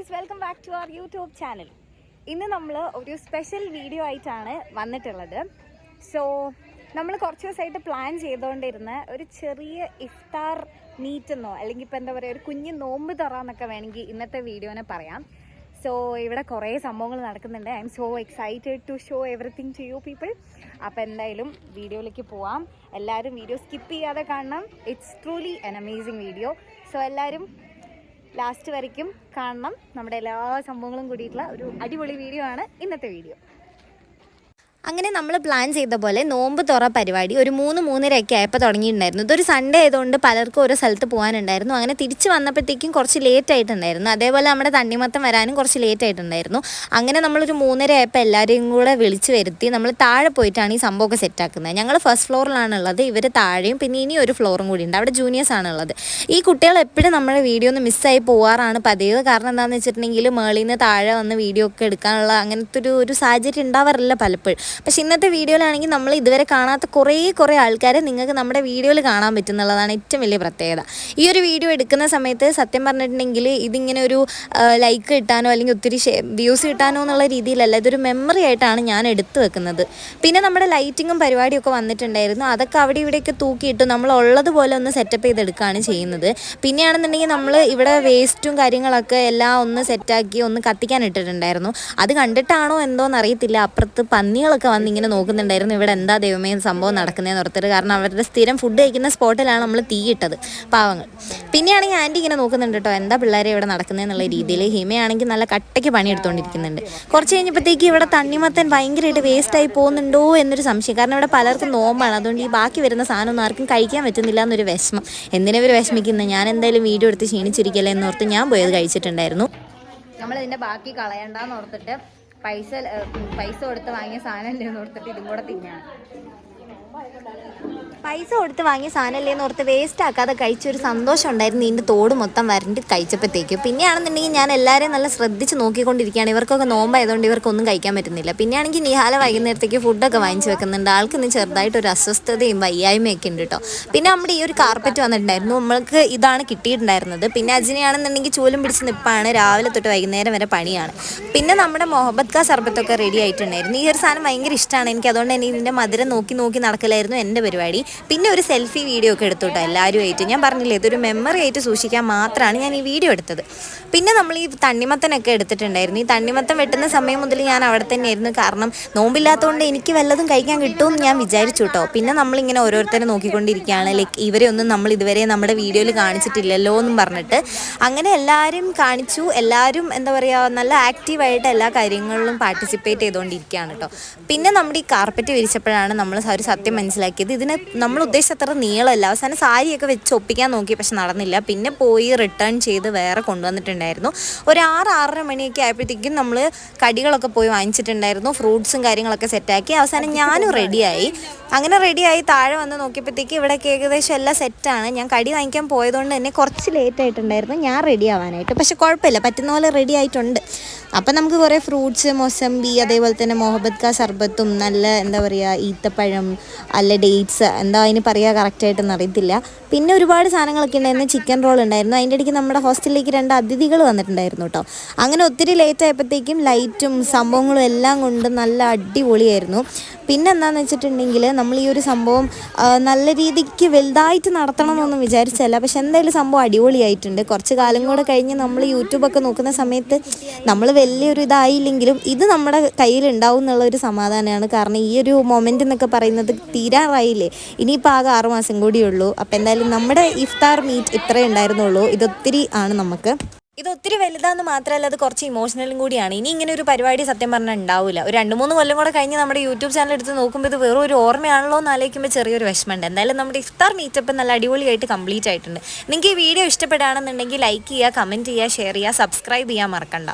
Guys, welcome back to our YouTube channel. ഇന്ന് നമ്മൾ ഒരു സ്പെഷ്യൽ വീഡിയോ ആയിട്ടാണ് വന്നിട്ടുള്ളത്. സോ നമ്മൾ കുറച്ച് ദിവസമായിട്ട് പ്ലാൻ ചെയ്തുകൊണ്ടിരുന്ന ഒരു ചെറിയ ഇഫ്താർ മീറ്റ് എന്നോ അല്ലെങ്കിൽ ഇപ്പോൾ എന്താ പറയുക ഒരു കുഞ്ഞ് നോമ്പ് തുറന്നൊക്കെ വേണമെങ്കിൽ ഇന്നത്തെ വീഡിയോനെ പറയാം. സോ ഇവിടെ കുറേ സംഭവങ്ങൾ നടക്കുന്നുണ്ട്. I'm so excited to show everything to you people. അപ്പോൾ എന്തായാലും വീഡിയോയിലേക്ക് പോവാം. എല്ലാവരും വീഡിയോ സ്കിപ്പ് ചെയ്യാതെ കാണണം. It's truly an amazing video. So എല്ലാവരും ലാസ്റ്റ് വരയ്ക്കും കാണണം. നമ്മുടെ എല്ലാ സംഭവങ്ങളും കൂടിയിട്ടുള്ള ഒരു അടിപൊളി വീഡിയോ ആണ് ഇന്നത്തെ വീഡിയോ. അങ്ങനെ നമ്മൾ പ്ലാൻ ചെയ്ത പോലെ നോമ്പ് തുറ പരിപാടി ഒരു 3-3:30 ആയപ്പോൾ തുടങ്ങിയിട്ടുണ്ടായിരുന്നു. ഇതൊരു സൺഡേ ആയതുകൊണ്ട് പലർക്കും ഓരോ സ്ഥലത്ത് പോകാനുണ്ടായിരുന്നു. അങ്ങനെ തിരിച്ച് വന്നപ്പോഴത്തേക്കും കുറച്ച് ലേറ്റ് ആയിട്ടുണ്ടായിരുന്നു. അതേപോലെ നമ്മുടെ തണ്ണിമത്തം വരാനും കുറച്ച് ലേറ്റ് ആയിട്ടുണ്ടായിരുന്നു. അങ്ങനെ നമ്മളൊരു 3:30 ആയപ്പോൾ എല്ലാവരെയും കൂടെ വിളിച്ച് വരുത്തി നമ്മൾ താഴെ പോയിട്ടാണ് ഈ സംഭവമൊക്കെ സെറ്റാക്കുന്നത്. ഞങ്ങൾ ഫസ്റ്റ് ഫ്ലോറിലാണുള്ളത്, ഇവർ താഴെയും പിന്നെ ഇനി ഒരു ഫ്ലോറും കൂടി ഉണ്ട്, അവിടെ ജൂനിയേഴ്സ് ആണുള്ളത്. ഈ കുട്ടികൾ എപ്പോഴും നമ്മുടെ വീഡിയോ ഒന്ന് മിസ്സായി പോകാറാണ് പതിവ്. കാരണം എന്താണെന്ന് വെച്ചിട്ടുണ്ടെങ്കിൽ മേളിൽ നിന്ന് താഴെ വന്ന് വീഡിയോ ഒക്കെ എടുക്കാനുള്ള അങ്ങനത്തെ ഒരു സാഹചര്യം ഉണ്ടാവാറില്ല പലപ്പോഴും. പക്ഷേ ഇന്നത്തെ വീഡിയോയിലാണെങ്കിൽ നമ്മൾ ഇതുവരെ കാണാത്ത കുറേ ആൾക്കാരെ നിങ്ങൾക്ക് നമ്മുടെ വീഡിയോയിൽ കാണാൻ പറ്റുന്നുള്ളതാണ് ഏറ്റവും വലിയ പ്രത്യേകത. ഈ ഒരു വീഡിയോ എടുക്കുന്ന സമയത്ത് സത്യം പറഞ്ഞിട്ടുണ്ടെങ്കിൽ ഇതിങ്ങനെ ഒരു ലൈക്ക് കിട്ടാനോ അല്ലെങ്കിൽ ഒത്തിരി വ്യൂസ് കിട്ടാനോ എന്നുള്ള രീതിയിലല്ല, ഇതൊരു മെമ്മറി ആയിട്ടാണ് ഞാൻ എടുത്തു വെക്കുന്നത്. പിന്നെ നമ്മുടെ ലൈറ്റിങ്ങും പരിപാടിയൊക്കെ വന്നിട്ടുണ്ടായിരുന്നു. അതൊക്കെ അവിടെ ഇവിടെയൊക്കെ തൂക്കിയിട്ട് നമ്മൾ ഉള്ളതുപോലെ ഒന്ന് സെറ്റപ്പ് ചെയ്തെടുക്കുകയാണ് ചെയ്യുന്നത്. പിന്നെയാണെന്നുണ്ടെങ്കിൽ നമ്മൾ ഇവിടെ വേസ്റ്റും കാര്യങ്ങളൊക്കെ എല്ലാം ഒന്ന് സെറ്റാക്കി ഒന്ന് കത്തിക്കാൻ ഇട്ടിട്ടുണ്ടായിരുന്നു. അത് കണ്ടിട്ടാണോ എന്തോന്നറിയത്തില്ല, അപ്പുറത്ത് പന്നികളൊക്കെ വന്നിങ്ങനെ നോക്കുന്നുണ്ടായിരുന്നു ഇവിടെ എന്താ ദൈവമേ സംഭവം നടക്കുന്നതെന്ന് ഓർത്തിട്ട്. കാരണം അവരുടെ സ്ഥിരം ഫുഡ് കഴിക്കുന്ന സ്പോട്ടിലാണ് നമ്മൾ തീയിട്ടത്, പാവങ്ങൾ. പിന്നെയാണെങ്കിൽ ആൻറ്റി ഇങ്ങനെ നോക്കുന്നുണ്ട് കേട്ടോ എന്താ പിള്ളേരെ ഇവിടെ നടക്കുന്നതെന്നുള്ള രീതിയിൽ. ഹിമയാണെങ്കിൽ നല്ല കട്ടയ്ക്ക് പണിയെടുത്തുകൊണ്ടിരിക്കുന്നുണ്ട്. കുറച്ച് കഴിഞ്ഞപ്പോഴത്തേക്ക് ഇവിടെ തണ്ണിമത്തൻ ഭയങ്കരമായിട്ട് വേസ്റ്റായി പോകുന്നുണ്ടോ എന്നൊരു സംശയം. കാരണം ഇവിടെ പലർക്കും നോമ്പാണ്, അതുകൊണ്ട് ഈ ബാക്കി വരുന്ന സാധനമൊന്നും ആർക്കും കഴിക്കാൻ പറ്റുന്നില്ല എന്നൊരു വിഷമം. എന്തിനവർ വിഷമിക്കുന്നത്, ഞാൻ എന്തായാലും വീഡിയോ എടുത്ത് ക്ഷീണിച്ചിരിക്കല്ലേ എന്നോർത്ത് ഞാൻ പോയത് കഴിച്ചിട്ടുണ്ടായിരുന്നു. നമ്മളിതിൻ്റെ ബാക്കി കളയണ്ടെന്ന് ഓർത്തിട്ട് പൈസ കൊടുത്ത് വാങ്ങിയ സാധനം അല്ലേന്ന് ഓർത്തിട്ട് ഇതും കൂടെ തിന്നാണ്. പൈസ കൊടുത്ത് വാങ്ങിയ സാധനമല്ലേന്ന് ഓർത്ത് വേസ്റ്റ് ആക്കാതെ കഴിച്ചൊരു സന്തോഷം ഉണ്ടായിരുന്നു ഇതിൻ്റെ തോട് മൊത്തം വരണ്ടി കഴിച്ചപ്പോഴത്തേക്കും. പിന്നെയാണെന്നുണ്ടെങ്കിൽ ഞാൻ എല്ലാവരെയും നല്ല ശ്രദ്ധിച്ച് നോക്കിക്കൊണ്ടിരിക്കുകയാണ്. ഇവർക്കൊക്കെ നോമ്പായതുകൊണ്ട് ഇവർക്കൊന്നും കഴിക്കാൻ പറ്റുന്നില്ല. പിന്നെയാണെങ്കിൽ നിഹാല വൈകുന്നേരത്തേക്ക് ഫുഡൊക്കെ വാങ്ങിച്ച് വെക്കുന്നുണ്ട്. ആൾക്കിന്ന് ചെറുതായിട്ടൊരു അസ്വസ്ഥതയും വയ്യായ്മയൊക്കെ ഉണ്ട് കേട്ടോ. പിന്നെ നമ്മുടെ ഈ ഒരു കാർപ്പറ്റ് വന്നിട്ടുണ്ടായിരുന്നു, നമ്മൾക്ക് ഇതാണ് കിട്ടിയിട്ടുണ്ടായിരുന്നത്. പിന്നെ അജിനെയാണെന്നുണ്ടെങ്കിൽ ചൂലും പിടിച്ച് നിൽപ്പാണ്, രാവിലെ തൊട്ട് വൈകുന്നേരം വരെ പണിയാണ്. പിന്നെ നമ്മുടെ മൊഹബത്ത് കാ സർബത്തൊക്കെ റെഡി ആയിട്ടുണ്ടായിരുന്നു. ഈ ഒരു സാധനം ഭയങ്കര ഇഷ്ടമാണ് എനിക്ക്, അതുകൊണ്ട് തന്നെ ഇതിൻ്റെ മധുരം നോക്കി നടക്കലായിരുന്നു എൻ്റെ പരിപാടി. പിന്നെ ഒരു സെൽഫി വീഡിയോ ഒക്കെ എടുത്തു കേട്ടോ എല്ലാവരുമായിട്ട്. ഞാൻ പറഞ്ഞില്ലേ ഇതൊരു മെമ്മറി ആയിട്ട് സൂക്ഷിക്കാൻ മാത്രമാണ് ഞാൻ ഈ വീഡിയോ എടുത്തത്. പിന്നെ നമ്മൾ ഈ തണ്ണിമത്തനൊക്കെ എടുത്തിട്ടുണ്ടായിരുന്നു. ഈ തണ്ണിമത്തൻ വെട്ടുന്ന സമയം മുതൽ ഞാൻ അവിടെ തന്നെയായിരുന്നു. കാരണം നോമ്പില്ലാത്തതുകൊണ്ട് എനിക്ക് വല്ലതും കഴിക്കാൻ കിട്ടുമെന്ന് ഞാൻ വിചാരിച്ചു കേട്ടോ. പിന്നെ നമ്മളിങ്ങനെ ഓരോരുത്തരെ നോക്കിക്കൊണ്ടിരിക്കുകയാണ്, ലൈക്ക് ഇവരെ ഒന്നും നമ്മൾ ഇതുവരെ നമ്മുടെ വീഡിയോയിൽ കാണിച്ചിട്ടില്ലല്ലോ എന്നും പറഞ്ഞിട്ട്. അങ്ങനെ എല്ലാവരും കാണിച്ചു. എല്ലാവരും എന്താ പറയുക നല്ല ആക്റ്റീവായിട്ട് എല്ലാ കാര്യങ്ങളിലും പാർട്ടിസിപ്പേറ്റ് ചെയ്തുകൊണ്ടിരിക്കുകയാണ് കേട്ടോ. പിന്നെ നമ്മുടെ ഈ കാർപ്പറ്റ് വിരിച്ചപ്പോഴാണ് നമ്മൾ ഒരു സത്യം മനസ്സിലാക്കിയത്, ഇതിന് നമ്മൾ ഉദ്ദേശിച്ചത്ര നീളമല്ല. അവസാനം സാരിയൊക്കെ വെച്ച് ഒപ്പിക്കാൻ നോക്കി, പക്ഷെ നടന്നില്ല. പിന്നെ പോയി റിട്ടേൺ ചെയ്ത് വേറെ കൊണ്ടുവന്നിട്ടുണ്ടായിരുന്നു. ഒരു 6-6:30 മണിയൊക്കെ ആയപ്പോഴത്തേക്കും നമ്മൾ കടികളൊക്കെ പോയി വാങ്ങിച്ചിട്ടുണ്ടായിരുന്നു. ഫ്രൂട്ട്സും കാര്യങ്ങളൊക്കെ സെറ്റാക്കി അവസാനം ഞാനും റെഡിയായി. അങ്ങനെ റെഡിയായി താഴെ വന്ന് നോക്കിയപ്പോഴത്തേക്ക് ഇവിടെയൊക്കെ ഏകദേശം എല്ലാം സെറ്റാണ്. ഞാൻ കടി വാങ്ങിക്കാൻ പോയതുകൊണ്ട് തന്നെ കുറച്ച് ലേറ്റ് ആയിട്ടുണ്ടായിരുന്നു ഞാൻ റെഡി ആവാനായിട്ട്. പക്ഷെ കുഴപ്പമില്ല, പറ്റുന്ന പോലെ റെഡി ആയിട്ടുണ്ട്. അപ്പം നമുക്ക് കുറേ ഫ്രൂട്ട്സ്, മൊസംബി, അതേപോലെ തന്നെ മൊഹബത്ത് കാ സർബത്തും നല്ല എന്താ പറയുക ഈത്തപ്പഴം അല്ല ഡേറ്റ്സ് എന്താ അതിന് പറയുക കറക്റ്റായിട്ടൊന്നും അറിയത്തില്ല. പിന്നെ ഒരുപാട് സാധനങ്ങളൊക്കെ ഉണ്ടായിരുന്നു. ചിക്കൻ റോൾ ഉണ്ടായിരുന്നു. അതിൻ്റെ ഇടയ്ക്ക് നമ്മുടെ ഹോസ്റ്റലിലേക്ക് 2 അതിഥികൾ വന്നിട്ടുണ്ടായിരുന്നു കേട്ടോ. അങ്ങനെ ഒത്തിരി ലേറ്റ് ആയപ്പോഴത്തേക്കും ലൈറ്റും സംഭവങ്ങളും എല്ലാം കൊണ്ട് നല്ല അടിപൊളിയായിരുന്നു. പിന്നെ എന്താണെന്ന് വെച്ചിട്ടുണ്ടെങ്കിൽ നമ്മൾ ഈ ഒരു സംഭവം നല്ല രീതിക്ക് വലുതായിട്ട് നടത്തണമെന്നൊന്നും വിചാരിച്ചല്ല, പക്ഷെ എന്തായാലും സംഭവം അടിപൊളിയായിട്ടുണ്ട്. കുറച്ച് കാലം കൂടെ കഴിഞ്ഞ് നമ്മൾ യൂട്യൂബൊക്കെ നോക്കുന്ന സമയത്ത് നമ്മൾ വലിയൊരു ഇതായില്ലെങ്കിലും ഇത് നമ്മുടെ കയ്യിലുണ്ടാവും എന്നുള്ളൊരു സമാധാനമാണ്. കാരണം ഈ ഒരു മൊമെൻ്റ് എന്നൊക്കെ പറയുന്നത് തീരാറായില്ലേ, ഇനിയിപ്പോൾ ആകെ 6 മാസം കൂടിയുള്ളൂ. അപ്പോൾ എന്തായാലും നമ്മുടെ ഇഫ്താർ മീറ്റ് ഇത്രയേ ഉണ്ടായിരുന്നുള്ളൂ. ഇതൊത്തിരി ആണ് നമുക്ക്. ഇതൊത്തിരി വലുതാന്ന് മാത്രമല്ല അത് കുറച്ച് ഇമോഷണലും കൂടിയാണ്. ഇനി ഇങ്ങനെ ഒരു പരിപാടി സത്യം പറഞ്ഞാൽ ഉണ്ടാവില്ല. ഒരു 2-3 കൊല്ലം കൂടെ കഴിഞ്ഞ് നമ്മുടെ യൂട്യൂബ് ചാനൽ എടുത്ത് നോക്കുമ്പോൾ ഇത് വെറും ഒരു ഓർമ്മയാണല്ലോ എന്ന് ആലോചിക്കുമ്പോൾ ചെറിയൊരു വിഷമമുണ്ട്. എന്തായാലും നമ്മുടെ ഇഫ്താർ മീറ്റപ്പ് നല്ല അടിപൊളിയായിട്ട് കംപ്ലീറ്റ് ആയിട്ടുണ്ട്. നിങ്ങൾക്ക് ഈ വീഡിയോ ഇഷ്ടപ്പെടുകയാണെന്നുണ്ടെങ്കിൽ ലൈക്ക് ചെയ്യുക, കമൻറ്റ് ചെയ്യുക, ഷെയർ ചെയ്യുക, സബ്സ്ക്രൈബ് ചെയ്യാൻ മറക്കണ്ട.